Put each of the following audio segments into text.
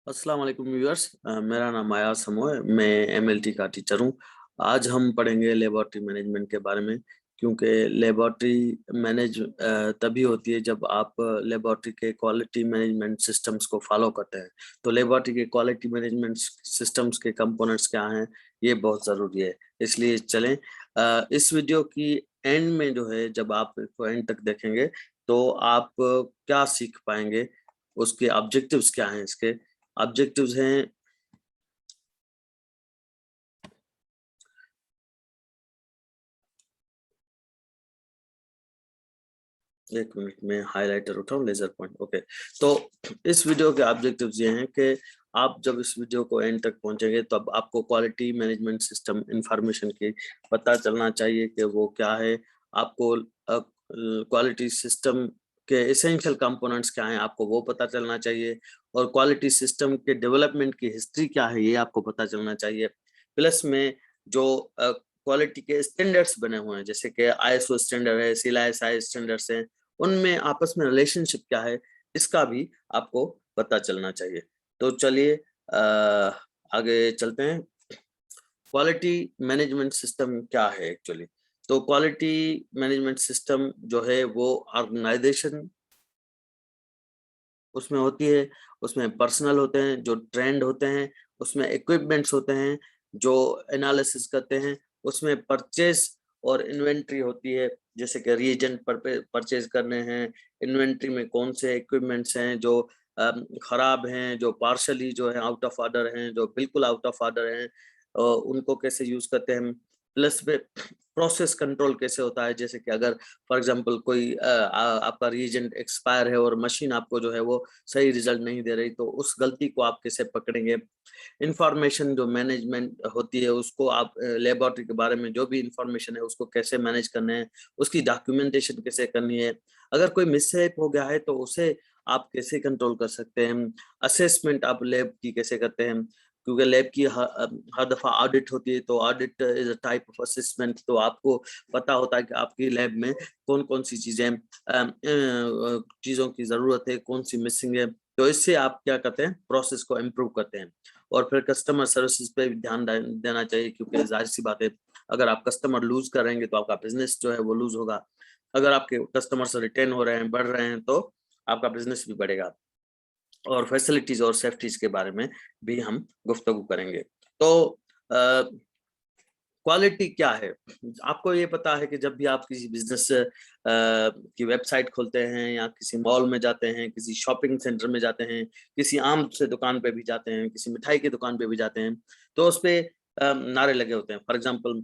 अस्सलाम वालेकुम व्यूअर्स। मेरा नाम आया समो है। मैं एमएलटी का टीचर हूँ। आज हम पढ़ेंगे लेबोरेटरी मैनेजमेंट के बारे में, क्योंकि लेबोरेटरी मैनेज तभी होती है जब आप लेबोरेटरी के क्वालिटी मैनेजमेंट सिस्टम्स को फॉलो करते हैं। तो लेबोरेटरी के क्वालिटी मैनेजमेंट सिस्टम्स के कंपोनेंट्स क्या हैं, ये बहुत ज़रूरी है। इसलिए चलें, इस वीडियो की एंड में जो है, जब आप इसको एंड तक देखेंगे तो आप क्या सीख पाएंगे, उसके ऑब्जेक्टिव्स क्या हैं। इसके ऑब्जेक्टिव्स हैं, एक मिनट में हाइलाइटर उठाऊं, लेजर पॉइंट। ओके, तो इस वीडियो के ऑब्जेक्टिव्स ये हैं कि आप जब इस वीडियो को एंड तक पहुंचेंगे तो अब आपको क्वालिटी मैनेजमेंट सिस्टम इंफॉर्मेशन की पता चलना चाहिए कि वो क्या है। आपको क्वालिटी सिस्टम के एसेंशियल कंपोनेंट्स क्या हैं, आपको वो पता चलना चाहिए। और क्वालिटी सिस्टम के डेवलपमेंट की हिस्ट्री क्या है, ये आपको पता चलना चाहिए। प्लस में जो क्वालिटी के स्टैंडर्ड्स बने हुए हैं, जैसे कि आईएसओ स्टैंडर्ड है, सीआईएसआई स्टैंडर्ड्स हैं, उनमें आपस में रिलेशनशिप क्या है, इसका भी आपको पता चलना चाहिए। तो चलिए आगे चलते हैं। क्वालिटी मैनेजमेंट सिस्टम क्या है एक्चुअली? तो क्वालिटी मैनेजमेंट सिस्टम जो है वो ऑर्गेनाइजेशन उसमें होती है, उसमें पर्सनल होते हैं जो ट्रेंड होते हैं, उसमें इक्विपमेंट्स होते हैं जो एनालिसिस करते हैं, उसमें परचेज और इन्वेंट्री होती है, जैसे कि रीएजेंट परचेज करने हैं, इन्वेंट्री में कौन से इक्विपमेंट्स हैं जो खराब हैं, जो पार्शली जो है आउट ऑफ ऑर्डर हैं, जो बिल्कुल आउट ऑफ ऑर्डर हैं, उनको कैसे यूज करते हैं। प्लस में प्रोसेस कंट्रोल कैसे होता है, जैसे कि अगर फॉर एग्जांपल कोई आपका रीएजेंट एक्सपायर है और मशीन आपको जो है वो सही रिजल्ट नहीं दे रही, तो उस गलती को आप कैसे पकड़ेंगे। इंफॉर्मेशन जो मैनेजमेंट होती है, उसको आप लेबोरेटरी के बारे में जो भी इंफॉर्मेशन है उसको कैसे मैनेज करना है, उसकी डॉक्यूमेंटेशन कैसे करनी है। अगर कोई मिसहेप हो गया है तो उसे आप कैसे कंट्रोल कर सकते हैं। असेसमेंट आप लैब की कैसे करते हैं, क्योंकि लैब की हर दफा ऑडिट होती है, तो audit is a type of assessment. तो आपको पता होता है कि आपकी लैब में कौन कौन सी चीजों की जरूरत है, कौन सी मिसिंग है। तो इससे आप क्या करते हैं, प्रोसेस को इम्प्रूव करते हैं। और फिर कस्टमर सर्विसेज पे भी ध्यान देना चाहिए, क्योंकि जाहिर सी बात है, अगर आप कस्टमर लूज करेंगे तो आपका बिजनेस जो है वो लूज होगा। अगर आपके कस्टमर से रिटेन हो रहे हैं, बढ़ रहे हैं, तो आपका बिजनेस भी बढ़ेगा। और फैसिलिटीज और सेफ्टीज के बारे में भी हम गुफ्तगू करेंगे। तो क्वालिटी क्या है, आपको ये पता है कि जब भी आप किसी बिजनेस की वेबसाइट खोलते हैं, या किसी मॉल में जाते हैं, किसी शॉपिंग सेंटर में जाते हैं, किसी आम से दुकान पे भी जाते हैं, किसी मिठाई की दुकान पे भी जाते हैं, तो उस पे नारे लगे होते हैं। For example,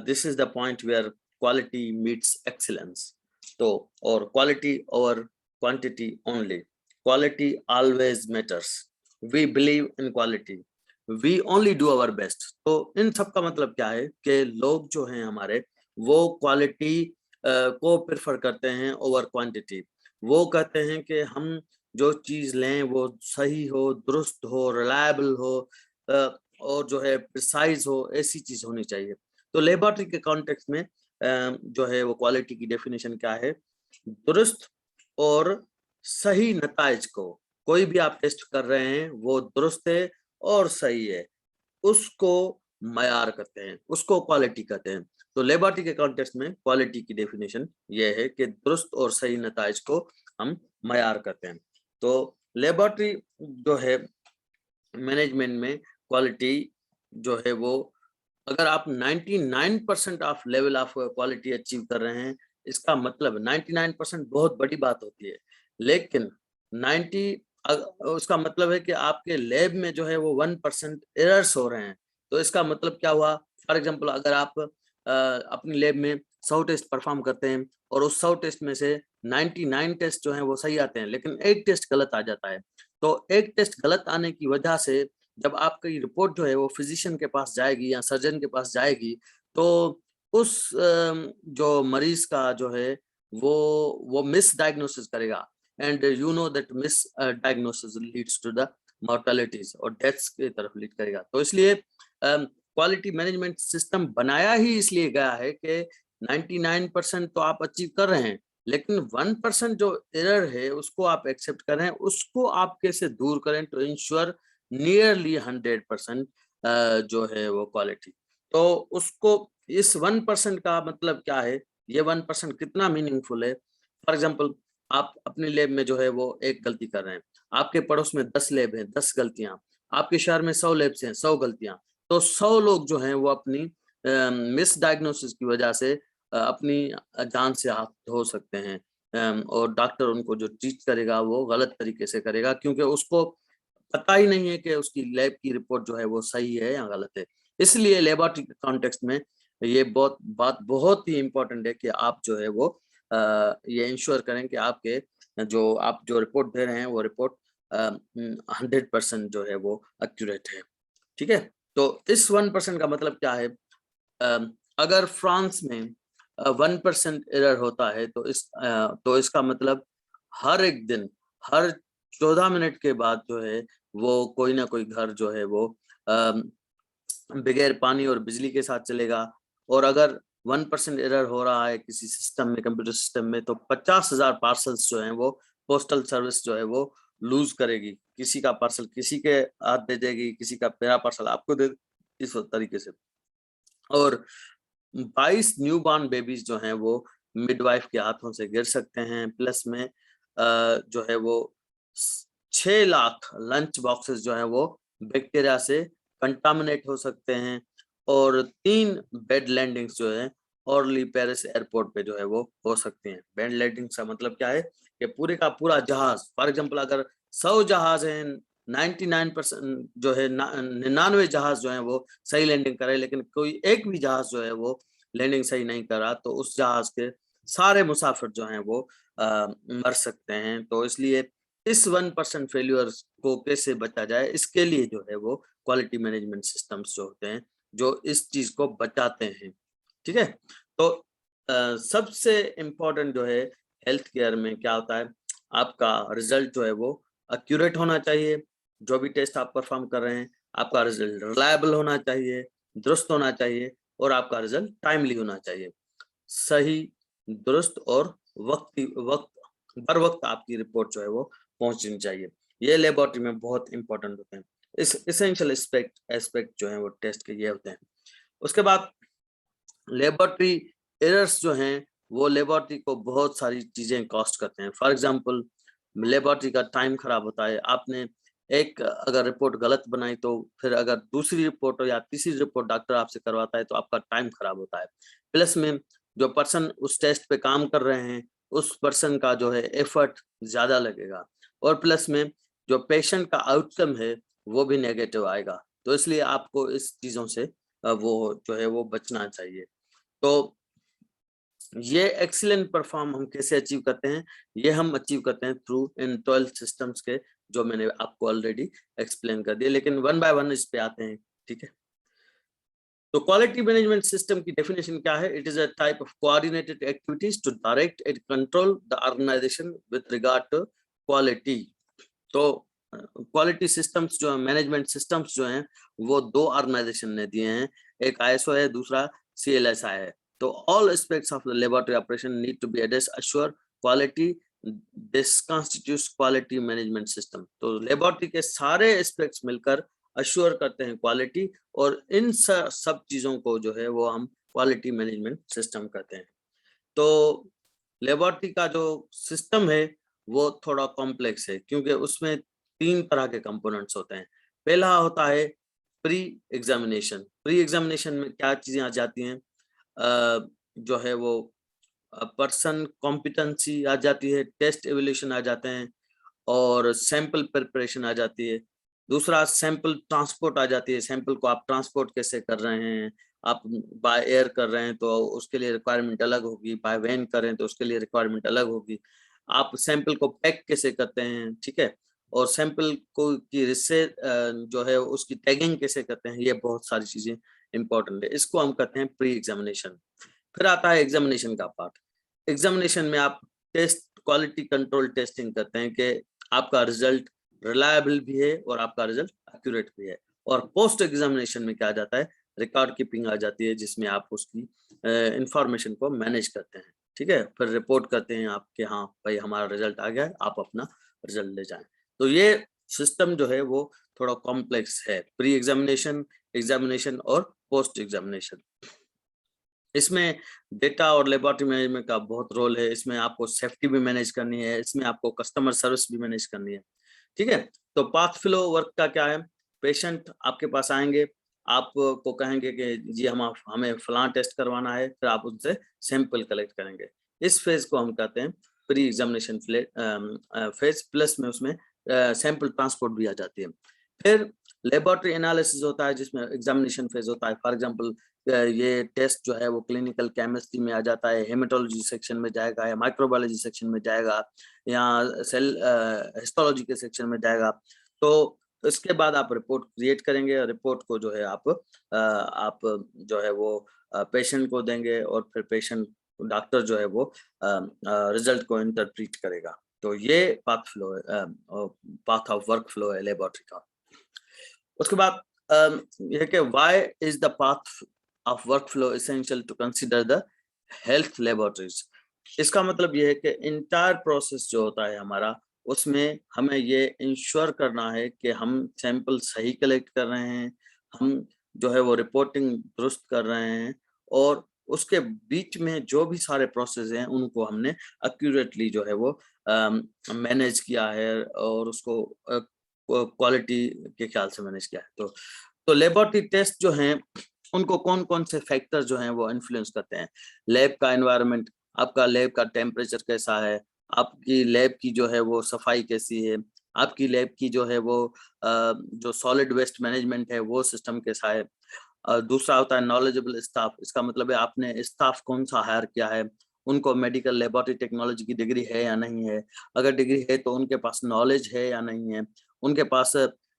this is the point where quality meets excellence. तो और quality over quantity only, quality always matters, we believe in quality, we only do our best. तो इन सब का मतलब क्या है कि लोग जो हैं हमारे, वो क्वालिटी को प्रेफर करते हैं ओवर क्वांटिटी। वो कहते हैं कि हम जो चीज लें वो सही हो, दुरुस्त हो, रिलायबल हो, और जो है प्रिसाइज हो, ऐसी चीज होनी चाहिए। तो लेबोरेटरी के कॉन्टेक्स्ट में जो है वो क्वालिटी की डेफिनेशन क्या है, दुरुस्त और सही नताइज को, कोई भी आप टेस्ट कर रहे हैं वो दुरुस्त है और सही है, उसको मयार कहते हैं, उसको क्वालिटी कहते हैं। तो लेबोरेटरी के कॉन्टेक्स्ट में क्वालिटी की डेफिनेशन ये है कि दुरुस्त और सही नताइज को हम मयार कहते हैं। तो लेबोरेटरी जो है मैनेजमेंट में क्वालिटी जो है वो, अगर आप 99% of level of quality achieve कर रहे हैं, इसका मतलब 99% बहुत बड़ी बात होती है। लेकिन 90 उसका मतलब है कि आपके लैब में जो है वो 1% एरर्स हो रहे हैं। तो इसका मतलब क्या हुआ, फॉर एग्जांपल अगर आप अपनी लैब में 100 टेस्ट परफॉर्म करते हैं और उस 100 टेस्ट में से 99 टेस्ट जो हैं वो सही आते हैं, लेकिन एक टेस्ट गलत आ जाता है। तो एक टेस्ट गलत आने की वजह से जब आपकी रिपोर्ट जो है वो फिजिशियन के पास जाएगी या सर्जन के पास जाएगी, तो उस जो मरीज का जो है वो मिस डायग्नोसिस करेगा। And you know that misdiagnosis leads to the mortalities और डेथ्स की तरफ लीड करेगा। तो इसलिए क्वालिटी मैनेजमेंट सिस्टम बनाया ही इसलिए गया है कि 99% तो आप अचीव कर रहे हैं, लेकिन 1% जो एरर है उसको आप एक्सेप्ट करें, उसको आप कैसे दूर करें टू इंश्योर नियरली 100% जो है वो क्वालिटी। तो उसको इस 1% का मतलब क्या है, ये 1% कितना मीनिंगफुल है। फॉर एग्जाम्पल, आप अपने लैब में जो है वो एक गलती कर रहे हैं, आपके पड़ोस में 10 लैब है, 10 गलतियां, आपके शहर में 100 लैब्स हैं, 100 गलतियां, तो 100 लोग जो हैं वो अपनी मिस डायग्नोसिस की वजह से अपनी जान से हाथ धो सकते हैं। और डॉक्टर उनको जो ट्रीट करेगा वो गलत तरीके से करेगा, क्योंकि उसको पता ही नहीं है कि उसकी लैब की रिपोर्ट जो है वो सही है या गलत है। इसलिए लेबोरेटरी के कॉन्टेक्स्ट में ये बात बहुत ही इम्पोर्टेंट है कि आप जो है वो ये इंश्योर करें कि आपके आप जो रिपोर्ट दे रहे हैं वो रिपोर्ट 100% जो है वो एक्यूरेट है। ठीक है, तो इस 1% का मतलब क्या है, अगर फ्रांस में 1% एरर होता है तो इसका मतलब हर एक दिन, हर 14 मिनट के बाद जो है वो कोई ना कोई घर जो है वो बगैर पानी और बिजली के साथ चलेगा। और अगर 1% एरर हो रहा है किसी सिस्टम में, कंप्यूटर सिस्टम में, तो 50,000 पार्सल्स जो हैं वो पोस्टल सर्विस जो है वो लूज करेगी। किसी का पार्सल किसी के हाथ दे देगी, किसी का मेरा पार्सल आपको दे, इस तरीके से। और 22 न्यूबॉर्न बेबीज जो हैं वो मिडवाइफ के हाथों से गिर सकते हैं। प्लस में जो है वो 6 लाख लंच बॉक्सेस जो है वो बैक्टीरिया से कंटामिनेट हो सकते हैं। और 3 बेड लैंडिंग्स जो है ऑर्ली पेरिस एयरपोर्ट पे जो है वो हो सकती हैं। बेड लैंडिंग का मतलब क्या है कि पूरे का पूरा जहाज, फॉर एग्जांपल अगर 100 जहाज हैं, 99% जो है 99 जहाज जो है वो सही लैंडिंग करे, लेकिन कोई एक भी जहाज जो है वो लैंडिंग सही नहीं करा, तो उस जहाज के सारे मुसाफिर जो हैं वो मर सकते हैं। तो इसलिए इस 1% फेल्यूर को कैसे बचा जाए, इसके लिए जो है वो क्वालिटी मैनेजमेंट सिस्टम्स जो होते हैं जो इस चीज को बचाते हैं। ठीक है, तो सबसे इम्पोर्टेंट जो है हेल्थ केयर में क्या होता है, आपका रिजल्ट जो है वो एक्यूरेट होना चाहिए। जो भी टेस्ट आप परफॉर्म कर रहे हैं, आपका रिजल्ट रिलायबल होना चाहिए, दुरुस्त होना चाहिए, और आपका रिजल्ट टाइमली होना चाहिए। सही, दुरुस्त और वक्त बर वक्त आपकी रिपोर्ट जो है वो पहुंचनी चाहिए। ये लेबोरेटरी में बहुत इंपॉर्टेंट होते हैं। इस एसेंशियल एस्पेक्ट जो है वो टेस्ट के ये होते हैं। उसके बाद लेबोरेटरी एरर्स जो हैं वो लेबोरेटरी को बहुत सारी चीजें कॉस्ट करते हैं। फॉर एग्जांपल, लेबोरेटरी का टाइम खराब होता है। आपने एक अगर रिपोर्ट गलत बनाई, तो फिर अगर दूसरी रिपोर्ट या तीसरी रिपोर्ट डॉक्टर आपसे करवाता है तो आपका टाइम खराब होता है। प्लस में जो पर्सन उस टेस्ट पे काम कर रहे हैं उस पर्सन का जो है एफर्ट ज्यादा लगेगा, और प्लस में जो पेशेंट का आउटकम है वो भी नेगेटिव आएगा। तो इसलिए आपको इस चीजों से वो जो है वो बचना चाहिए। तो ये एक्सीलेंट परफॉर्म हम कैसे अचीव करते हैं, ये हम अचीव करते हैं थ्रू इन 12 सिस्टम्स के, जो मैंने आपको ऑलरेडी एक्सप्लेन कर दिया, लेकिन वन बाय वन इस पे आते हैं। ठीक है, तो क्वालिटी मैनेजमेंट सिस्टम की डेफिनेशन क्या है? It is a type of coordinated activities to direct and control the organisation with regard to quality. तो क्वालिटी सिस्टम्स जो है, मैनेजमेंट सिस्टम्स जो हैं, वो 2 ऑर्गेनाइजेशन ने दिए हैं, एक आईएसओ है, दूसरा सीएलएसआई है। तो all aspects of the laboratory operation need to be address assure quality, this constitutes quality management system. तो लेबोरेटरी के सारे एस्पेक्ट्स मिलकर अश्योर करते हैं क्वालिटी, और इन सब चीजों को जो है वो हम क्वालिटी मैनेजमेंट सिस्टम कहते हैं। तो लेबोरेटरी का जो सिस्टम है वो थोड़ा कॉम्प्लेक्स है, क्योंकि उसमें 3 तरह के कंपोनेंट्स होते हैं। पहला होता है प्री एग्जामिनेशन। प्री एग्जामिनेशन में क्या चीजें आ जाती हैं, जो है वो पर्सन कॉम्पिटेंसी आ जाती है, टेस्ट एवल्यूशन आ जाते हैं, और सैंपल प्रिपरेशन आ जाती है। दूसरा सैंपल ट्रांसपोर्ट आ जाती है, सैंपल को आप ट्रांसपोर्ट कैसे कर रहे हैं, आप बाय एयर कर रहे हैं तो उसके लिए रिक्वायरमेंट अलग होगी, बाय वैन कर रहे हैं तो उसके लिए रिक्वायरमेंट अलग होगी। आप सैंपल को पैक कैसे करते हैं, ठीक है, और सैंपल को की रिसेट जो है उसकी टैगिंग कैसे करते हैं, ये बहुत सारी चीजें इंपॉर्टेंट है। इसको हम कहते हैं प्री एग्जामिनेशन। फिर आता है एग्जामिनेशन का पार्ट। एग्जामिनेशन में आप टेस्ट क्वालिटी कंट्रोल टेस्टिंग करते हैं कि आपका रिजल्ट रिलायबल भी है और आपका रिजल्ट एक्यूरेट भी है। और पोस्ट एग्जामिनेशन में क्या आ जाता है, रिकॉर्ड कीपिंग आ जाती है, जिसमें आप उसकी इंफॉर्मेशन को मैनेज करते हैं। ठीक है, फिर रिपोर्ट करते हैं आप कि हाँ भाई हमारा रिजल्ट आ गया है, आप अपना रिजल्ट ले जाएं। तो ये सिस्टम जो है वो थोड़ा कॉम्प्लेक्स है, प्री एग्जामिनेशन, एग्जामिनेशन और पोस्ट एग्जामिनेशन। इसमें डेटा और लेबोरेटरी मैनेजमेंट का बहुत रोल है। इसमें आपको सेफ्टी भी मैनेज करनी है, इसमें आपको कस्टमर सर्विस भी मैनेज करनी है। ठीक है, तो पाथ फ्लो वर्क का क्या है, पेशेंट आपके पास आएंगे, आपको कहेंगे कि जी हमें फलां टेस्ट करवाना है, फिर आप उनसे सैंपल कलेक्ट करेंगे। इस फेज को हम कहते हैं प्री एग्जामिनेशन फेज, प्लस में उसमें सैंपल ट्रांसपोर्ट भी आ जाती है। फिर लेबोरेटरी एनालिसिस होता है जिसमें एग्जामिनेशन फेज होता है। फॉर एग्जांपल ये टेस्ट जो है वो क्लिनिकल केमिस्ट्री में आ जाता है, हेमेटोलॉजी सेक्शन में जाएगा, या माइक्रोबायोलॉजी सेक्शन में जाएगा, या सेल हिस्टोलॉजी के सेक्शन में जाएगा। तो इसके बाद आप रिपोर्ट क्रिएट करेंगे, और रिपोर्ट को जो है आप जो है वो पेशेंट को देंगे, और फिर पेशेंट डॉक्टर जो है वो रिजल्ट को इंटरप्रीट करेगा। तो ये पाथ फ्लो है, पाथ ऑफ वर्क फ्लो है लेबोरेटरी का। उसके बाद ये कि why is the path of work flow essential to consider the health laboratories. इसका मतलब ये है कि इंटायर प्रोसेस जो होता है हमारा, उसमें हमें ये इंश्योर करना है कि हम सैंपल सही कलेक्ट कर रहे हैं, हम जो है वो रिपोर्टिंग दुरुस्त कर रहे हैं, और उसके बीच में जो भी सारे प्रोसेस हैं उनको हमने एक्यूरेटली जो है वो मैनेज किया है, और उसको क्वालिटी के ख्याल से मैनेज किया है। तो लेबोरेटरी टेस्ट जो हैं उनको कौन कौन से फैक्टर जो हैं वो इन्फ्लुएंस करते हैं। लैब का एनवायरनमेंट, आपका लैब का टेम्परेचर कैसा है, आपकी लैब की जो है वो सफाई कैसी है, आपकी लैब की जो है वो जो सॉलिड वेस्ट मैनेजमेंट है वो सिस्टम कैसा है। दूसरा होता है नॉलेजेबल स्टाफ। इसका मतलब है आपने स्टाफ कौन सा हायर किया है, उनको मेडिकल लेबोरेटरी टेक्नोलॉजी की डिग्री है या नहीं है, अगर डिग्री है तो उनके पास नॉलेज है या नहीं है, उनके पास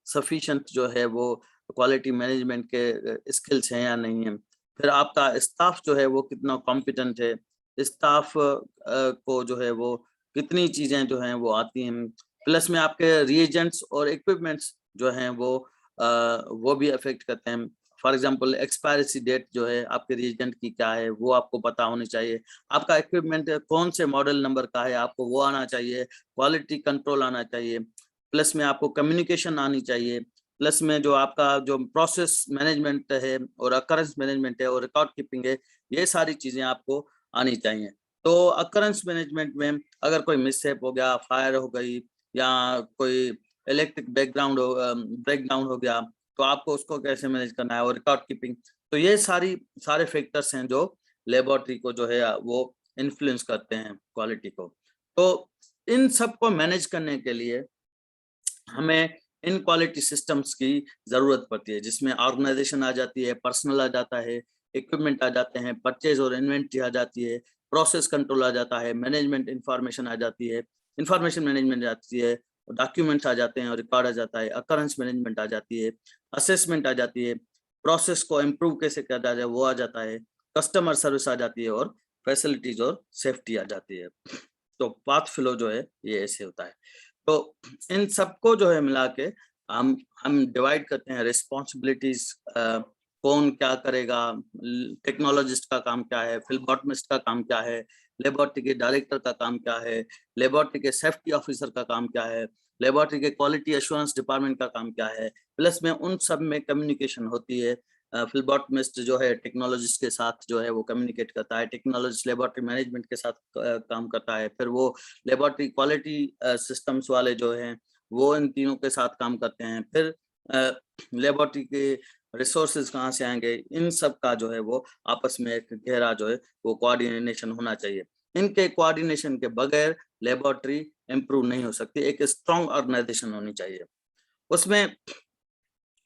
सफिशिएंट जो है वो क्वालिटी मैनेजमेंट के स्किल्स हैं या नहीं है। फिर आपका स्टाफ जो है वो कितना कॉम्पिटेंट है, स्टाफ को जो है वो कितनी चीजें जो हैं वो आती हैं, प्लस में आपके रिएजेंट्स और इक्विपमेंट्स जो हैं वो भी अफेक्ट करते हैं। फॉर एग्जांपल एक्सपायरेसी डेट जो है आपके रिएजेंट की क्या है वो आपको पता होनी चाहिए, आपका इक्विपमेंट कौन से मॉडल नंबर का है आपको वो आना चाहिए, क्वालिटी कंट्रोल आना चाहिए, प्लस में आपको कम्युनिकेशन आनी चाहिए, प्लस में जो आपका जो प्रोसेस मैनेजमेंट है और अकरेंस मैनेजमेंट है और रिकॉर्ड कीपिंग है, ये सारी चीजें आपको आनी चाहिए। तो अकरेंस मैनेजमेंट में अगर कोई मिसहैप हो गया, फायर हो गई, या कोई इलेक्ट्रिक बैकग्राउंड ब्रेकडाउन हो गया, तो आपको उसको कैसे मैनेज करना है, और रिकॉर्ड कीपिंग। तो ये सारे फैक्टर्स हैं जो लेबोरेटरी को जो है वो इन्फ्लुएंस करते हैं क्वालिटी को। तो इन सबको मैनेज करने के लिए हमें इन क्वालिटी सिस्टम्स की जरूरत पड़ती है, जिसमें ऑर्गेनाइजेशन आ जाती है, पर्सनल आ जाता है, इक्विपमेंट आ जाते हैं, परचेज और इन्वेंट्री आ जाती है, प्रोसेस कंट्रोल आ जाता है, मैनेजमेंट इंफॉर्मेशन आ जाती है, इंफॉर्मेशन मैनेजमेंट आ जाती है, डॉक्यूमेंट्स आ जाते हैं और रिकॉर्ड आ जाता है, अकरेंस मैनेजमेंट आ जाती है, असेसमेंट आ जाती है, प्रोसेस को इम्प्रूव कैसे किया जाए वो आ जाता है, कस्टमर सर्विस आ जाती है, और फैसिलिटीज और सेफ्टी आ जाती है। तो पाथ फ्लो जो है ये ऐसे होता है। तो इन सबको जो है मिला के हम डिवाइड करते हैं रिस्पॉन्सिबिलिटीज, कौन क्या करेगा, टेक्नोलॉजिस्ट का काम क्या है, फिल्बॉटमिस्ट का काम क्या है, लेबोरेटरी के डायरेक्टर का काम क्या है, लेबोरेटरी के सेफ्टी ऑफिसर का काम क्या है, लेबोरेटरी के क्वालिटी एश्योरेंस डिपार्टमेंट का काम क्या है, प्लस में उन सब में कम्युनिकेशन होती है। फिल्बॉटमिस्ट जो है टेक्नोलॉजिस्ट के साथ जो है वो कम्युनिकेट करता है, टेक्नोलॉजिस्ट लेबोरेटरी मैनेजमेंट के साथ काम करता है, फिर वो लेबोरेटरी क्वालिटी सिस्टम्स वाले जो हैं वो इन तीनों के साथ काम करते हैं। फिर लेबोरेटरी के रिसोर्सेज कहाँ से आएंगे, इन सब का जो है वो आपस में एक गहरा जो है वो कोऑर्डिनेशन होना चाहिए। इनके कोऑर्डिनेशन के बगैर लेबोरेटरी इम्प्रूव नहीं हो सकती। एक स्ट्रॉन्ग ऑर्गेनाइजेशन होनी चाहिए। उसमें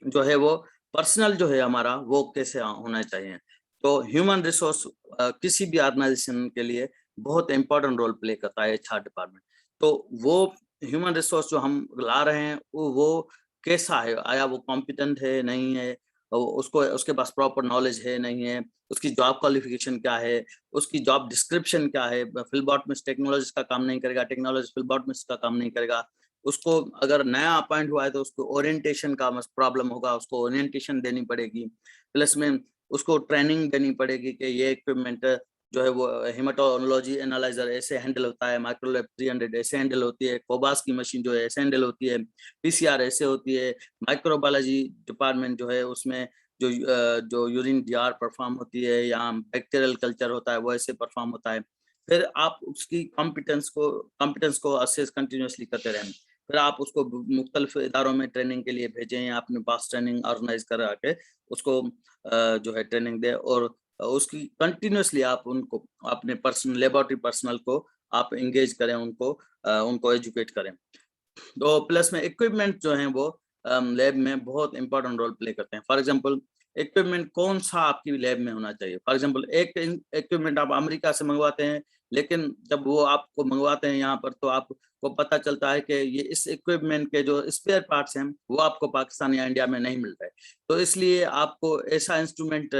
जो है वो पर्सनल जो है हमारा वो कैसे होना चाहिए। तो ह्यूमन रिसोर्स किसी भी ऑर्गेनाइजेशन के लिए बहुत इंपॉर्टेंट रोल प्ले करता है एचआर डिपार्टमेंट। तो वो ह्यूमन रिसोर्स जो हम ला रहे हैं वो कैसा है, आया वो कॉम्पिटेंट है नहीं है, उसको उसके पास प्रॉपर नॉलेज है नहीं है, उसकी जॉब क्वालिफिकेशन क्या है, उसकी जॉब डिस्क्रिप्शन क्या है। फिल्बॉटमिस्ट टेक्नोलॉजिस्ट का काम नहीं करेगा, टेक्नोलॉजिस्ट फिल्बॉटमिस्ट का काम नहीं करेगा। उसको अगर नया अपॉइंट हुआ है तो उसको ओरिएंटेशन का प्रॉब्लम होगा, उसको ओरिएंटेशन देनी पड़ेगी, प्लस में उसको ट्रेनिंग देनी पड़ेगी कि ये इक्विपमेंट जो है वो हेमाटोलॉजी एनालाइजर ऐसे हैंडल होता है, माइक्रोलैब 300 ऐसे हैंडल होती है, कोबास की मशीन जो है ऐसे हैंडल होती है, पीसीआर ऐसे होती है, माइक्रोबायोलॉजी डिपार्टमेंट जो है उसमें जो यूरिन डीआर परफॉर्म होती है या बैक्टीरियल कल्चर होता है वो ऐसे परफॉर्म होता है। फिर आप उसकी कॉम्पिटेंस को असेस कंटिन्यूअसली करते रहें। फिर आप उसको मुख्तलिफ इदारों में ट्रेनिंग के लिए भेजें या अपने पास ट्रेनिंग ऑर्गेनाइज करा के उसको जो है ट्रेनिंग दें, और उसकी कंटिन्यूअसली आप उनको अपने पर्सनल लेबोरेटरी पर्सनल को आप एंगेज करें, उनको एजुकेट करें। तो प्लस में इक्विपमेंट जो हैं वो लैब में बहुत इंपॉर्टेंट रोल प्ले करते हैं। फॉर एग्जांपल इक्विपमेंट कौन सा आपकी लैब में होना चाहिए। फॉर एग्जांपल एक इक्विपमेंट आप अमेरिका से मंगवाते हैं, लेकिन जब वो आपको मंगवाते हैं यहाँ पर तो आपको पता चलता है कि ये इस इक्विपमेंट के जो स्पेयर पार्ट्स हैं वो आपको पाकिस्तान या इंडिया में नहीं मिल रहे। तो इसलिए आपको ऐसा इंस्ट्रूमेंट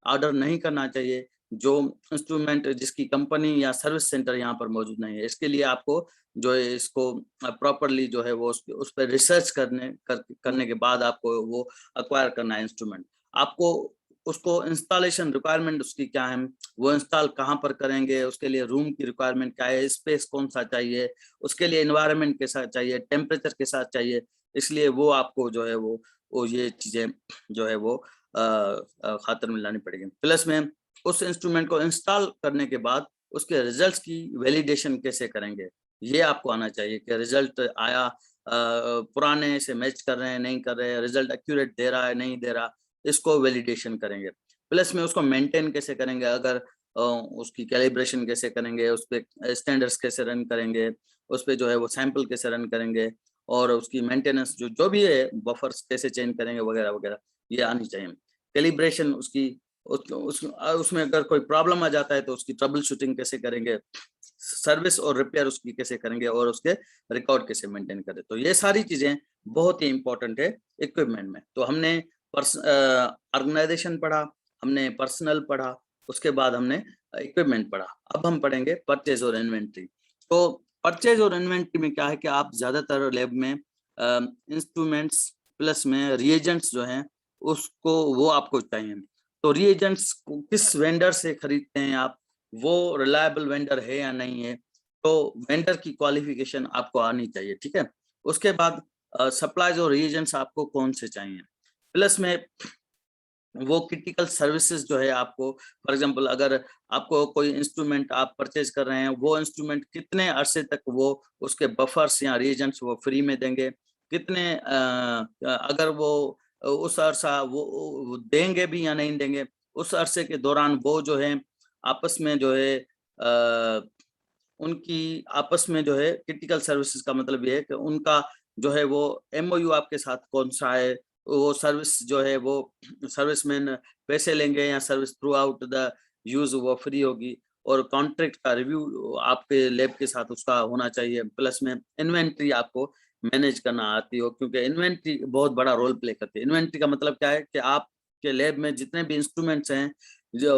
ऑर्डर नहीं करना चाहिए जो इंस्ट्रूमेंट जिसकी कंपनी या सर्विस सेंटर यहाँ पर मौजूद नहीं है। इसके लिए आपको जो है इसको प्रॉपरली जो है वो उस पर रिसर्च करने के बाद आपको वो अक्वायर करना है इंस्ट्रूमेंट। आपको उसको इंस्टॉलेशन रिक्वायरमेंट उसकी क्या है, वो इंस्टॉल कहाँ पर करेंगे, उसके लिए रूम की रिक्वायरमेंट क्या है, स्पेस कौन सा चाहिए, उसके लिए एनवायरनमेंट के साथ चाहिए, टेम्परेचर के साथ चाहिए। इसलिए वो आपको जो है वो ये चीजें जो है वो खातर में लानी पड़ेगी। प्लस में उस इंस्ट्रूमेंट को इंस्टॉल करने के बाद उसके रिजल्ट्स की वैलिडेशन कैसे करेंगे, ये आपको आना चाहिए कि रिजल्ट आया पुराने से मैच कर रहे हैं नहीं कर रहे हैं, रिजल्ट एक्यूरेट दे रहा है नहीं दे रहा, इसको वैलिडेशन करेंगे। प्लस में उसको मेंटेन कैसे करेंगे, अगर उसकी कैलिब्रेशन कैसे करेंगे, उस पर स्टैंडर्ड्स कैसे रन करेंगे, उस पर जो है वो सैंपल कैसे रन करेंगे, और उसकी मेंटेनेंस जो भी है बफर्स कैसे चेंज करेंगे वगैरह वगैरह, ये आनी चाहिए। कैलिब्रेशन उसकी उसमें अगर कोई प्रॉब्लम आ जाता है तो उसकी ट्रबल शूटिंग कैसे करेंगे, सर्विस और रिपेयर उसकी कैसे करेंगे, और उसके रिकॉर्ड कैसे मेंटेन करें। तो ये सारी चीजें बहुत ही इंपॉर्टेंट है इक्विपमेंट में। तो हमने ऑर्गेनाइजेशन पढ़ा, हमने पर्सनल पढ़ा, उसके बाद हमने इक्विपमेंट पढ़ा। अब हम पढ़ेंगे परचेज और इन्वेंट्री। तो परचेज और इन्वेंट्री में क्या है कि आप ज्यादातर लैब में इंस्ट्रूमेंट्स प्लस में रिएजेंट्स जो हैं उसको वो आपको चाहिए। तो रिएजेंट्स किस वेंडर से खरीदते हैं आप, वो रिलायबल वेंडर है या नहीं है, तो वेंडर की क्वालिफिकेशन आपको आनी चाहिए, ठीक है। उसके बाद सप्लाईज और रिएजेंट्स आपको कौन से चाहिए। प्लस में वो क्रिटिकल सर्विसेज जो है आपको, फॉर एग्जांपल अगर आपको कोई इंस्ट्रूमेंट आप परचेज कर रहे हैं, वो इंस्ट्रूमेंट कितने अरसे तक वो उसके बफर्स या रिएजेंट्स वो फ्री में देंगे, कितने अगर वो उस अरसा वो देंगे भी या नहीं देंगे, उस अरसे के दौरान वो जो है आपस में जो है उनकी आपस में जो है क्रिटिकल सर्विसेज का मतलब ये है कि उनका जो है वो एमओयू आपके साथ कौन सा है, वो सर्विस जो है वो सर्विसमैन पैसे लेंगे या service through out the use वो फ्री होगी, और कॉन्ट्रैक्ट का रिव्यू आपके लैब के साथ उसका होना चाहिए। प्लस में इन्वेंट्री आपको मैनेज करना आती हो, क्योंकि इन्वेंट्री बहुत बड़ा रोल प्ले करती है। इन्वेंट्री का मतलब क्या है कि आपके लैब में जितने भी इंस्ट्रूमेंट्स हैं जो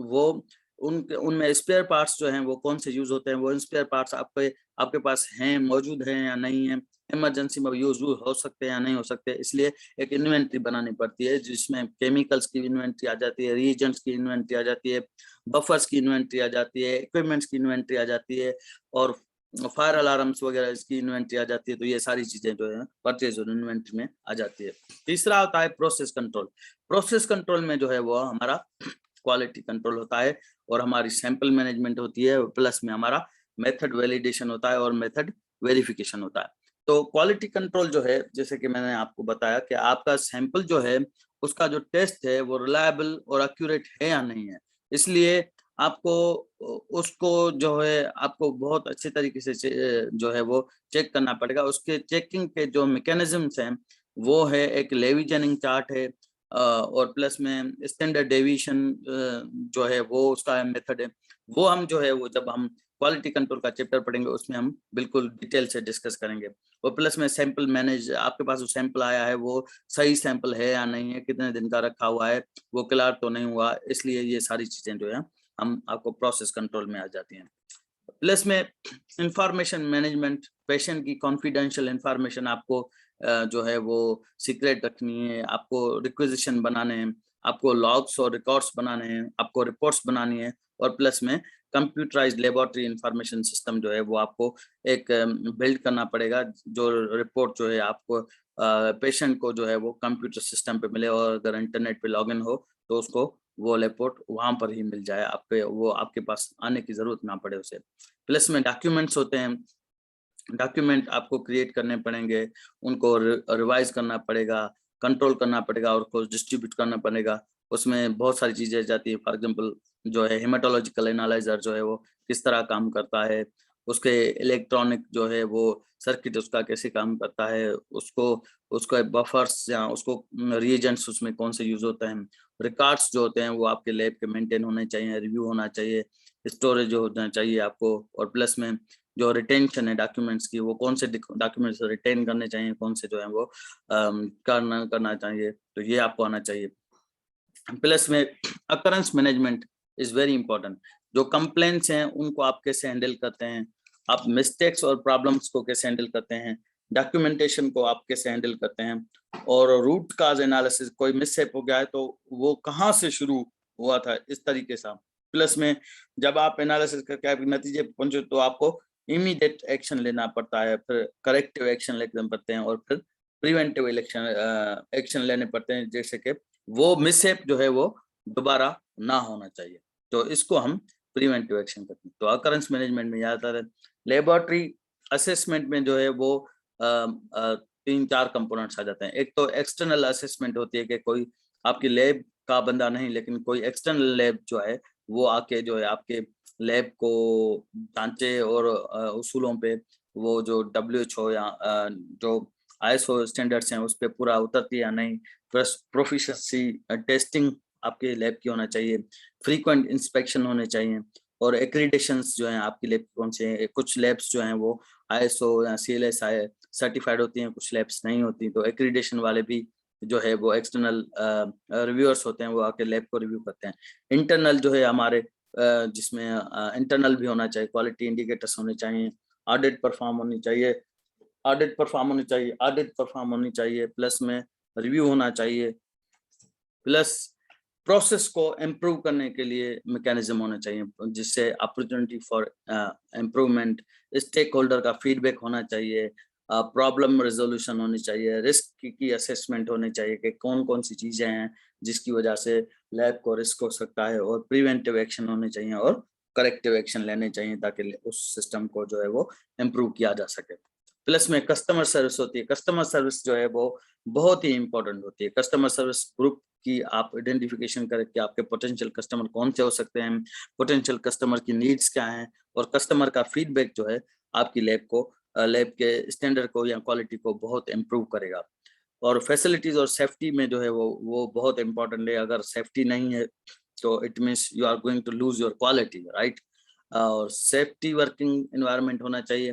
वो उनमें स्पेयर पार्ट्स जो हैं वो कौन से यूज होते हैं, वो स्पेयर पार्ट्स आपके पास हैं, मौजूद हैं या नहीं है, इमरजेंसी में यूज हो सकते हैं या नहीं हो सकते। इसलिए एक इन्वेंट्री बनानी पड़ती है जिसमें केमिकल्स की इन्वेंट्री आ जाती है, रिएजेंट्स की इन्वेंट्री आ जाती है, बफर्स की इन्वेंट्री आ जाती है, इक्विपमेंट्स की इन्वेंट्री आ जाती है, और फायर अलार्म्स वगैरह इसकी इन्वेंट्री आ जाती है। तो ये सारी चीजें जो है परचेज और इन्वेंट्री में आ जाती है। तीसरा होता है प्रोसेस कंट्रोल। प्रोसेस कंट्रोल में जो है वो हमारा क्वालिटी कंट्रोल होता है, और हमारी सैंपल मैनेजमेंट होती है, प्लस में हमारा मेथड वैलिडेशन होता है और मेथड वेरिफिकेशन होता है। तो क्वालिटी कंट्रोल जो है, जैसे कि मैंने आपको बताया कि आपका सैंपल जो है उसका जो टेस्ट है वो रिलायबल और एक्यूरेट है या नहीं है। इसलिए आपको उसको जो है आपको बहुत अच्छे तरीके से जो है वो चेक करना पड़ेगा। उसके चेकिंग के जो मैकेनिज्म्स हैं वो है एक लेवी जेनिंग चार्ट है, और प्लस में स्टैंडर्ड डेविएशन जो है वो उसका मेथड है। वो हम जो है वो जब हम क्वालिटी कंट्रोल का चैप्टर पढ़ेंगे उसमें हम बिल्कुल डिटेल से डिस्कस करेंगे। और प्लस में सैंपल मैनेज, आपके पास जो सैंपल आया है वो सही सैंपल है या नहीं है, कितने दिन का रखा हुआ है, वो क्लियर तो नहीं हुआ, इसलिए ये सारी चीजें जो है हम आपको प्रोसेस कंट्रोल में आ जाती हैं। प्लस में इंफॉर्मेशन मैनेजमेंट, पेशेंट की कॉन्फिडेंशियल इंफॉर्मेशन आपको जो है वो सीक्रेट रखनी है, आपको रिक्वेजिशन बनाने हैं, आपको लॉग्स और रिकॉर्ड्स बनाने हैं, आपको रिपोर्ट्स बनानी है, और प्लस में कंप्यूटराइज्ड लेबोरेटरी इंफॉर्मेशन सिस्टम जो है वो आपको एक बिल्ड करना पड़ेगा, जो रिपोर्ट जो है आपको पेशेंट को जो है वो कंप्यूटर सिस्टम पे मिले, और अगर इंटरनेट पे लॉगिन हो तो उसको वो रिपोर्ट वहां पर ही मिल जाए, वो आपके पास आने की जरूरत ना पड़े उसे। प्लस में डॉक्यूमेंट्स होते हैं, डॉक्यूमेंट आपको क्रिएट करने पड़ेंगे, उनको रिवाइज करना पड़ेगा, कंट्रोल करना पड़ेगा, और उसको डिस्ट्रीब्यूट करना पड़ेगा। उसमें बहुत सारी चीजें जाती है, फॉर एग्जांपल जो है हेमाटोलॉजिकल एनालाइजर जो है वो किस तरह काम करता है, उसके इलेक्ट्रॉनिक जो है वो सर्किट उसका कैसे काम करता है, उसको उसका बफर्स या उसको रिएजेंट्स उसमें कौन से यूज होते हैं, रिकॉर्ड्स जो होते हैं वो आपके लैब के मेंटेन होने चाहिए, रिव्यू होना चाहिए, स्टोरेज होना चाहिए आपको, और प्लस में जो रिटेंशन है डॉक्यूमेंट्स की, वो कौन से डॉक्यूमेंट्स रिटेन करने चाहिए, कौन से जो है वो करना चाहिए, तो ये आपको आना चाहिए। प्लस में occurrence management is very important. जो कंप्लेंट्स हैं उनको आप कैसे हैंडल करते हैं, आप मिस्टेक्स और प्रॉब्लम्स को कैसे हैंडल करते हैं, डॉक्यूमेंटेशन को आप कैसे हैंडल करते हैं, और रूट काज एनालिसिस, कोई मिसहेप हो गया है तो वो कहाँ से शुरू हुआ था, इस तरीके से। प्लस में जब आप एनालिसिस करके आप नतीजे पहुंचे तो आपको इमीडिएट एक्शन लेना पड़ता है, फिर करेक्टिव एक्शन लेने पड़ते हैं, और फिर प्रिवेंटिव एक्शन लेने पड़ते हैं, जैसे कि वो मिसहेप जो है वो दोबारा ना होना चाहिए, तो इसको हम प्रिवेंटिव एक्शन करते हैं। तो अकरेंस मैनेजमेंट में ज्यादातर लेबोरेटरी असेसमेंट में जो है वो 3-4 कंपोनेंट्स आ जाते हैं। एक तो एक्सटर्नल असेसमेंट होती है कि कोई आपकी लैब का बंदा नहीं, लेकिन कोई एक्सटर्नल लैब जो है वो आके जो है आपके लैब को जांचे, और उसूलों पे वो जो WHO या जो ISO स्टैंडर्ड्स हैं उस पे पूरा उतरती है या नहीं, प्लस प्रोफिशिएंसी टेस्टिंग आपके लैब की होना चाहिए, फ्रीक्वेंट इंस्पेक्शन होने चाहिए, और एक्रीडेशंस जो हैं आपकी लैब कौन से हैं। कुछ लैब्स जो हैं वो ISO या CLSI सर्टिफाइड होती हैं, कुछ लैब्स नहीं होती, तो एक्रीडेशन वाले भी जो है वो एक्सटर्नल रिव्यूअर्स होते हैं, वो आके लैब को रिव्यू करते हैं। इंटरनल जो है हमारे जिसमें इंटरनल भी होना चाहिए, क्वालिटी इंडिकेटर्स होने चाहिए, ऑडिट परफॉर्म होनी चाहिए, ऑडिट परफॉर्म होनी चाहिए, प्लस में रिव्यू होना चाहिए, प्लस प्रोसेस को इम्प्रूव करने के लिए मैकेनिज्म होना चाहिए, जिससे opportunity for improvement, stakeholder का फीडबैक होना चाहिए, प्रॉब्लम रिजोल्यूशन होनी चाहिए, रिस्क की असेसमेंट होनी चाहिए कि कौन कौन सी चीजें हैं जिसकी वजह से लैब को रिस्क हो सकता है, और प्रिवेंटिव एक्शन होने चाहिए, और करेक्टिव एक्शन लेने चाहिए, ताकि उस सिस्टम को जो है वो इम्प्रूव किया जा सके। प्लस में कस्टमर सर्विस होती है। कस्टमर सर्विस जो है वो बहुत ही इंपॉर्टेंट होती है। कस्टमर सर्विस ग्रुप की आप आइडेंटिफिकेशन करें कि आपके पोटेंशियल कस्टमर कौन से हो सकते हैं, पोटेंशियल कस्टमर की नीड्स क्या हैं, और कस्टमर का फीडबैक जो है आपकी लैब के स्टैंडर्ड को या क्वालिटी को बहुत इम्प्रूव करेगा। और फैसिलिटीज और सेफ्टी में जो है वो बहुत इंपॉर्टेंट है। अगर सेफ्टी नहीं है तो it means you are going to lose your quality, right. और सेफ्टी वर्किंग एनवायरनमेंट होना चाहिए,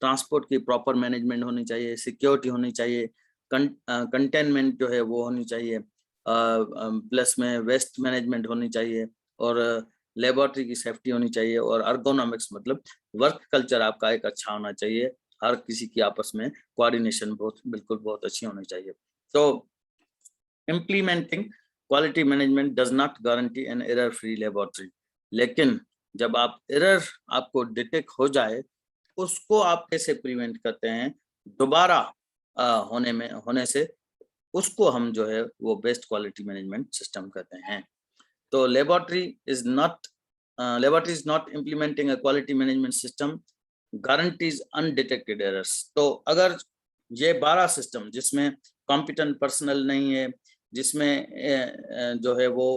ट्रांसपोर्ट की प्रॉपर मैनेजमेंट होनी चाहिए, सिक्योरिटी होनी चाहिए, कंटेनमेंट जो है वो होनी चाहिए, प्लस में वेस्ट मैनेजमेंट होनी चाहिए, और लेबोरेटरी की सेफ्टी होनी चाहिए, और अर्गोनॉमिक्स मतलब वर्क कल्चर आपका एक अच्छा होना चाहिए। हर किसी की आपस में कोऑर्डिनेशन बहुत अच्छी होनी चाहिए। तो implementing quality management does not guarantee an error free laboratory, लेकिन जब आप एरर आपको डिटेक्ट हो जाए, उसको आप कैसे प्रिवेंट करते हैं दोबारा होने से, उसको हम जो है वो बेस्ट क्वालिटी मैनेजमेंट सिस्टम कहते हैं। तो laboratory is not implementing a quality management system guarantees undetected errors. तो अगर ये 12 सिस्टम जिसमें कॉम्पिटेंट पर्सनल नहीं है, जिसमें जो है वो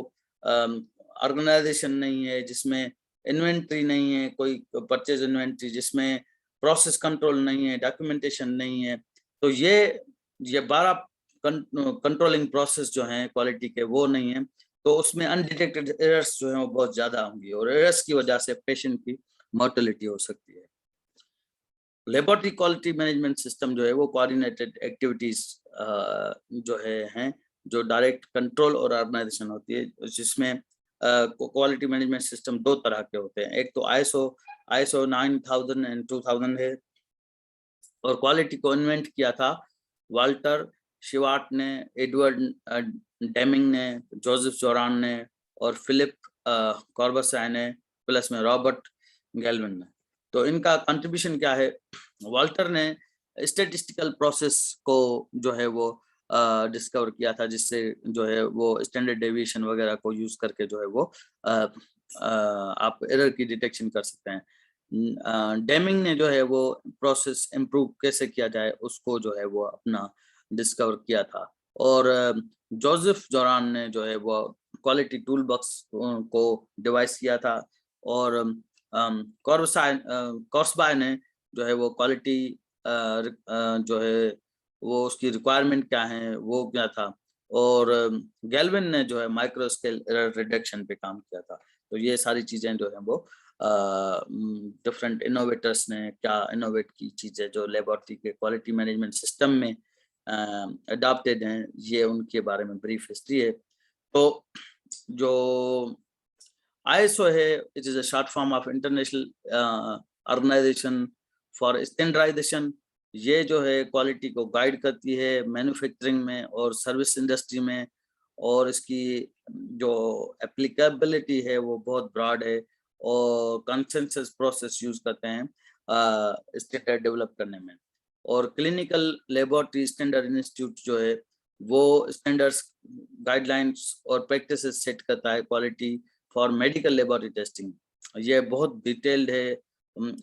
ऑर्गेनाइजेशन नहीं है, जिसमें इन्वेंट्री नहीं है, कोई परचेज इन्वेंट्री, जिसमें प्रोसेस कंट्रोल नहीं है, डॉक्यूमेंटेशन नहीं है, तो ये 12 कंट्रोलिंग प्रोसेस जो हैं क्वालिटी के वो नहीं है, तो उसमें अनडिटेक्टेड एरर्स जो हैं वो बहुत ज्यादा होंगी, और एरर्स की वजह से पेशेंट की मोर्टेलिटी हो सकती है। लेबोरेटरी क्वालिटी मैनेजमेंट सिस्टम जो है वो कोऑर्डिनेटेड एक्टिविटीज जो हैं, जो डायरेक्ट कंट्रोल और ऑर्गेनाइजेशन होती है, जिसमें क्वालिटी मैनेजमेंट सिस्टम 2 तरह के होते हैं। एक तो ISO 9000 एंड 2000 है, और क्वालिटी को इन्वेंट किया था वाल्टर शिवार्ट ने, एडवर्ड डेमिंग ने, जोसेफ जोरान ने और फिलिप कॉर्बसाई ने, प्लस में रॉबर्ट गैल्विन ने। तो इनका कंट्रीब्यूशन क्या है? वॉल्टर ने स्टैटिस्टिकल प्रोसेस को जो है वो डिस्कवर किया था, जिससे जो है वो स्टैंडर्ड डेविएशन वगैरह को यूज करके जो है वो आप एरर की डिटेक्शन कर सकते हैं। डेमिंग ने जो है वो प्रोसेस इम्प्रूव कैसे किया जाए उसको जो है वो अपना डिस्कवर किया था। और जोसेफ जोरान ने जो है वो क्वालिटी टूल बॉक्स को डिवाइस किया था। और कॉर्सबाय ने जो है वो क्वालिटी जो है वो उसकी रिक्वायरमेंट क्या है वो क्या था। और गैल्विन ने जो है माइक्रो स्केल एरर रिडक्शन पे काम किया था। तो ये सारी चीजें जो है वो डिफरेंट इनोवेटर्स ने क्या इनोवेट की चीजें जो लेबोरेटरी के क्वालिटी मैनेजमेंट सिस्टम में अडॉप्टेड हैं, ये उनके बारे में ब्रीफ हिस्ट्री है। तो जो ISO है, it is a short form of international organisation for standardisation. ये जो है क्वालिटी को गाइड करती है मैन्युफैक्चरिंग में और सर्विस इंडस्ट्री में, और इसकी जो एप्लीकेबिलिटी है वो बहुत ब्रॉड है और कंसेंसस प्रोसेस यूज करते हैं स्टैंडर्ड डेवलप करने में। और क्लिनिकल लेबोरेटरी स्टैंडर्ड इंस्टीट्यूट जो है वो स्टैंडर्ड्स, गाइडलाइंस और प्रैक्टिसेस सेट करता है quality for medical laboratory testing. ये बहुत डिटेल्ड है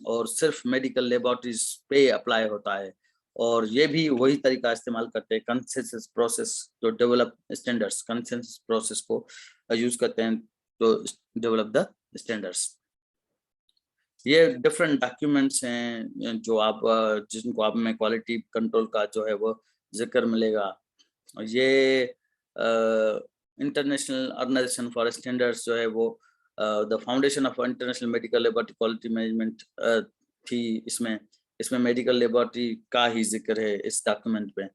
और सिर्फ मेडिकल लेबोरेटरीज पे अप्लाई होता है। और ये भी वही तरीका इस्तेमाल करते हैं, कंसेंसस प्रोसेस जो डेवलप स्टैंडर्ड्स, कंसेंसस प्रोसेस को यूज करते हैं तो डेवलप द स्टैंडर्ड्स। ये डिफरेंट डॉक्यूमेंट्स हैं जो आप जिनको आप में क्वालिटी कंट्रोल का जो है वो जिक्र मिलेगा। ये इंटरनेशनल ऑर्गेनाइजेशन फॉर स्टैंडर्ड्स जो है वो the foundation of international medical laboratory quality management थी। इसमें मेडिकल लेबोरेटरी का ही जिक्र है इस डॉक्यूमेंट पे।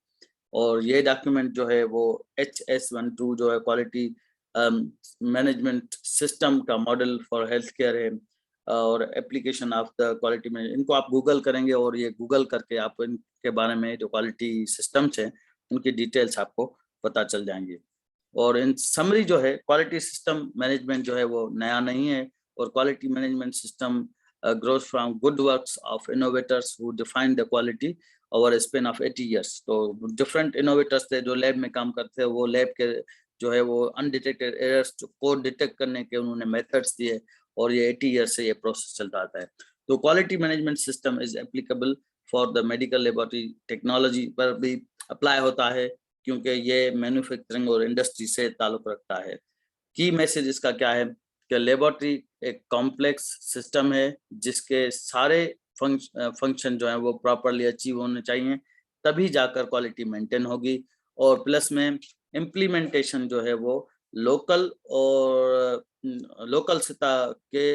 और ये डॉक्यूमेंट जो है वो HS12 जो है क्वालिटी मैनेजमेंट सिस्टम का मॉडल फॉर हेल्थ केयर है और एप्लीकेशन ऑफ द क्वालिटी में। इनको आप गूगल करेंगे और ये गूगल करके आप इनके बारे में जो क्वालिटी सिस्टम्स हैं उनकी डिटेल्स आपको पता चल जाएंगी। और इन समरी जो है क्वालिटी सिस्टम मैनेजमेंट जो है वो नया नहीं है, और quality management system growth from good works of innovators who define the quality over span of 80 years। तो डिफरेंट इनोवेटर्स थे जो लैब में काम करते हैं, वो लैब के जो है वो अनडिटेक्टेड एरर्स को डिटेक्ट करने के उन्होंने मेथड्स दिए, और ये 80 years से ये प्रोसेस चलता आता है। तो quality management system is applicable for the medical laboratory technology पर भी अप्लाई होता है, क्योंकि ये मैन्युफैक्चरिंग और इंडस्ट्री से ताल्लुक रखता है। की मैसेज इसका क्या है कि लेबोरेटरी एक कॉम्प्लेक्स सिस्टम है जिसके सारे फंक्शन जो है वो प्रॉपरली अचीव होने चाहिए, तभी जाकर क्वालिटी मेंटेन होगी। और प्लस में इम्प्लीमेंटेशन जो है वो लोकल सतह के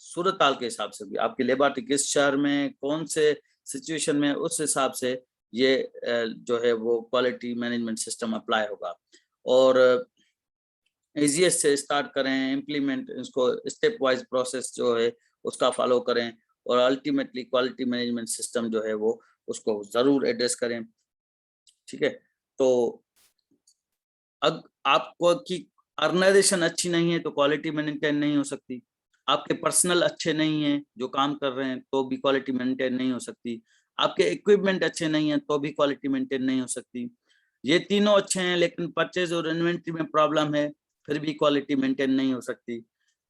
सूरत हाल के हिसाब से भी, आपकी लेबोरेटरी किस शहर में कौन से सिचुएशन में, उस हिसाब से ये जो है वो क्वालिटी मैनेजमेंट सिस्टम अप्लाई होगा। और इजीएस्ट से स्टार्ट करें, इम्प्लीमेंट इसको स्टेप वाइज प्रोसेस जो है उसका फॉलो करें, और अल्टीमेटली क्वालिटी मैनेजमेंट सिस्टम जो है वो उसको जरूर एड्रेस करें। ठीक है, तो आपको की ऑर्गेनाइजेशन अच्छी नहीं है तो क्वालिटी मेंटेन नहीं हो सकती। आपके पर्सनल अच्छे नहीं है जो काम कर रहे हैं तो भी क्वालिटी मेंटेन नहीं हो सकती। आपके इक्विपमेंट अच्छे नहीं है तो भी क्वालिटी मेंटेन नहीं हो सकती। ये तीनों अच्छे हैं लेकिन परचेज और इन्वेंट्री में प्रॉब्लम है, फिर भी क्वालिटी मेंटेन नहीं हो सकती।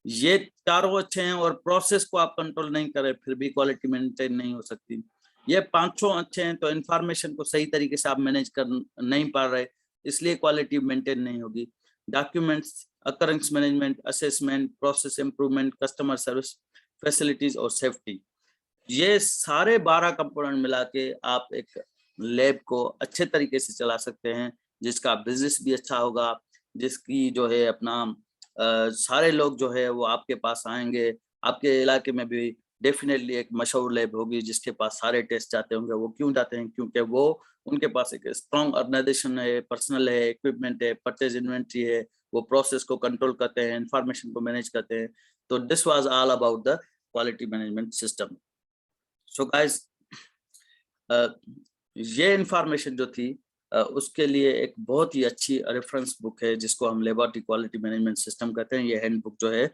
ये चारों अच्छे हैं और प्रोसेस को आप कंट्रोल नहीं कर रहे, फिर भी क्वालिटी मेंटेन नहीं हो सकती। ये पांचों अच्छे हैं तो इंफॉर्मेशन को सही तरीके से आप मैनेज कर नहीं पा रहे, इसलिए क्वालिटी मेंटेन नहीं होगी। Documents, occurrence management, assessment, process improvement, customer service, facilities और सेफ्टी, ये सारे 12 कंपोनेंट मिला के आप एक लैब को अच्छे तरीके से चला सकते हैं, जिसका बिजनेस भी अच्छा होगा, जिसकी जो है अपना सारे लोग जो है वो आपके पास आएंगे। आपके इलाके में भी डेफिनेटली एक मशहूर लैब होगी जिसके पास सारे टेस्ट जाते होंगे। वो क्यों जाते हैं? क्योंकि वो उनके पास एक स्ट्रॉन्ग ऑर्गेनाइजेशन है, पर्सनल है, इक्विपमेंट है, परचेज इन्वेंट्री है, वो प्रोसेस को कंट्रोल करते हैं, इंफॉर्मेशन को मैनेज करते हैं। तो this was all about the quality management system. So guys, ये इंफॉर्मेशन जो थी उसके लिए एक बहुत ही अच्छी रेफरेंस बुक है जिसको हम लेबोरेटरी क्वालिटी मैनेजमेंट सिस्टम कहते हैं। ये हैंडबुक जो है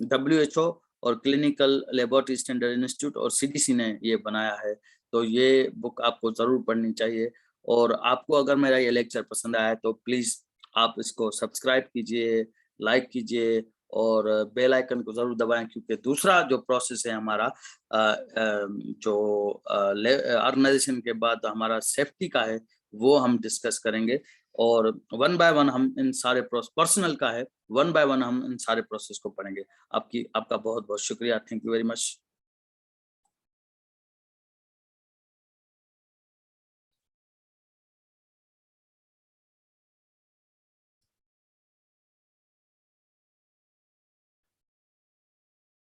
WHO और क्लिनिकल लेबोरेटरी स्टैंडर्ड इंस्टीट्यूट और CDC ने ये बनाया है। तो ये बुक आपको जरूर पढ़नी चाहिए। और आपको अगर मेरा ये लेक्चर पसंद आया तो प्लीज आप इसको सब्सक्राइब कीजिए, लाइक कीजिए और बेल आइकन को जरूर दबाएं, क्योंकि दूसरा जो प्रोसेस है हमारा जो ऑर्गेनाइजेशन के बाद हमारा सेफ्टी का है वो हम डिस्कस करेंगे। और वन बाय वन हम इन सारे पर्सनल का है, वन बाय वन हम इन सारे प्रोसेस को पढ़ेंगे। आपका बहुत बहुत शुक्रिया। Thank you very much.